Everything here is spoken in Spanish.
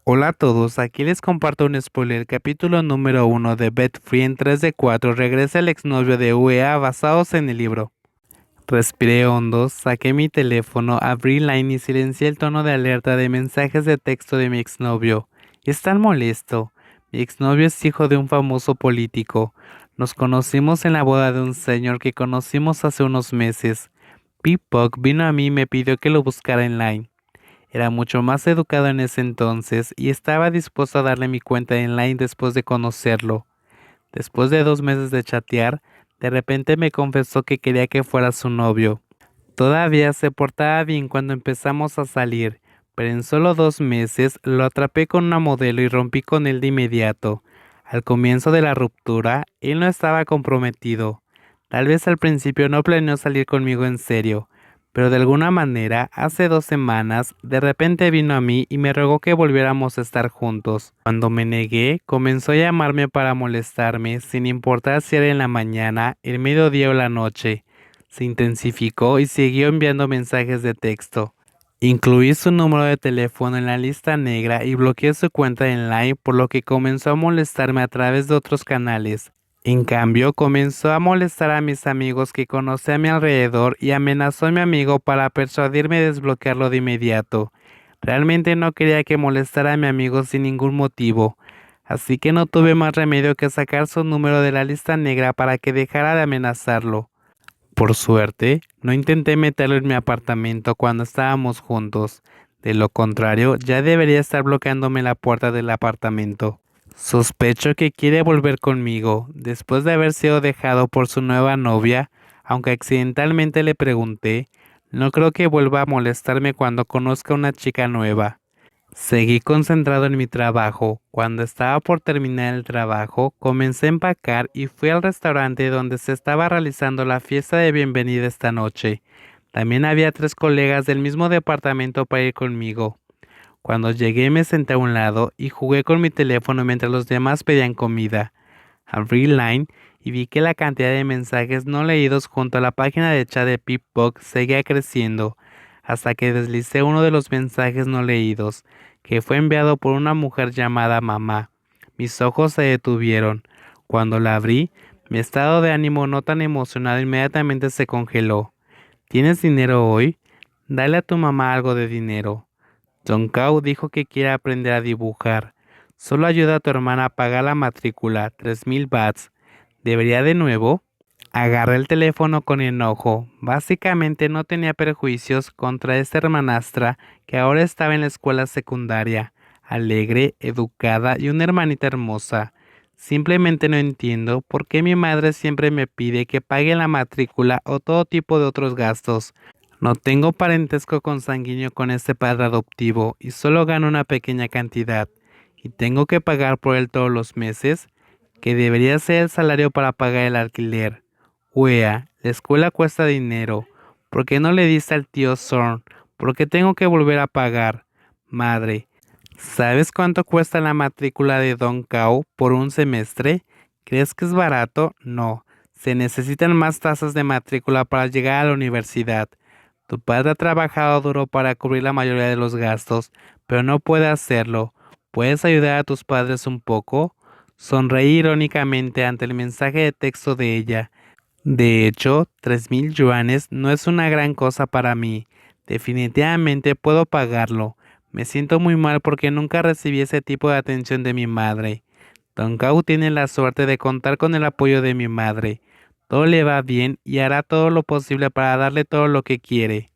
Hola a todos, aquí les comparto un spoiler, capítulo número 1 de Bet Free en 3 de 4 regresa el exnovio de UEA basados en el libro. Respiré hondo, saqué mi teléfono, abrí Line y silencié el tono de alerta de mensajes de texto de mi exnovio. Es tan molesto. Mi exnovio es hijo de un famoso político. Nos conocimos en la boda de un señor que conocimos hace unos meses. Pipok vino a mí y me pidió que lo buscara en Line. Era mucho más educado en ese entonces y estaba dispuesto a darle mi cuenta en Line después de conocerlo. Después de 2 meses de chatear, de repente me confesó que quería que fuera su novio. Todavía se portaba bien cuando empezamos a salir, pero en solo 2 meses lo atrapé con una modelo y rompí con él de inmediato. Al comienzo de la ruptura, él no estaba comprometido. Tal vez al principio no planeó salir conmigo en serio, pero de alguna manera, hace 2 semanas, de repente vino a mí y me rogó que volviéramos a estar juntos. Cuando me negué, comenzó a llamarme para molestarme, sin importar si era en la mañana, el mediodía o la noche. Se intensificó y siguió enviando mensajes de texto. Incluí su número de teléfono en la lista negra y bloqueé su cuenta en Line, por lo que comenzó a molestarme a través de otros canales. En cambio, comenzó a molestar a mis amigos que conocí a mi alrededor y amenazó a mi amigo para persuadirme de desbloquearlo de inmediato. Realmente no quería que molestara a mi amigo sin ningún motivo, así que no tuve más remedio que sacar su número de la lista negra para que dejara de amenazarlo. Por suerte, no intenté meterlo en mi apartamento cuando estábamos juntos. De lo contrario, ya debería estar bloqueándome la puerta del apartamento. Sospecho que quiere volver conmigo, después de haber sido dejado por su nueva novia, aunque accidentalmente le pregunté, no creo que vuelva a molestarme cuando conozca una chica nueva. Seguí concentrado en mi trabajo. Cuando estaba por terminar el trabajo, comencé a empacar y fui al restaurante donde se estaba realizando la fiesta de bienvenida esta noche. También había 3 colegas del mismo departamento para ir conmigo. Cuando llegué me senté a un lado y jugué con mi teléfono mientras los demás pedían comida. Abrí Line y vi que la cantidad de mensajes no leídos junto a la página de chat de Pipbox seguía creciendo, hasta que deslicé uno de los mensajes no leídos, que fue enviado por una mujer llamada Mamá. Mis ojos se detuvieron. Cuando la abrí, mi estado de ánimo no tan emocionado inmediatamente se congeló. ¿Tienes dinero hoy? Dale a tu mamá algo de dinero. Don Cao dijo que quiere aprender a dibujar. Solo ayuda a tu hermana a pagar la matrícula, 3000 bahts. ¿Debería de nuevo? Agarré el teléfono con enojo. Básicamente no tenía prejuicios contra esta hermanastra que ahora estaba en la escuela secundaria, alegre, educada y una hermanita hermosa. Simplemente no entiendo por qué mi madre siempre me pide que pague la matrícula o todo tipo de otros gastos. No tengo parentesco consanguíneo con este padre adoptivo y solo gano una pequeña cantidad. ¿Y tengo que pagar por él todos los meses? Que debería ser el salario para pagar el alquiler. Wea, la escuela cuesta dinero. ¿Por qué no le diste al tío Zorn? ¿Por qué tengo que volver a pagar? Madre, ¿sabes cuánto cuesta la matrícula de Don Cao por un semestre? ¿Crees que es barato? No. Se necesitan más tasas de matrícula para llegar a la universidad. Tu padre ha trabajado duro para cubrir la mayoría de los gastos, pero no puede hacerlo. ¿Puedes ayudar a tus padres un poco? Sonreí irónicamente ante el mensaje de texto de ella. De hecho, 3000 yuanes no es una gran cosa para mí. Definitivamente puedo pagarlo. Me siento muy mal porque nunca recibí ese tipo de atención de mi madre. Don Gao tiene la suerte de contar con el apoyo de mi madre. Todo le va bien y hará todo lo posible para darle todo lo que quiere.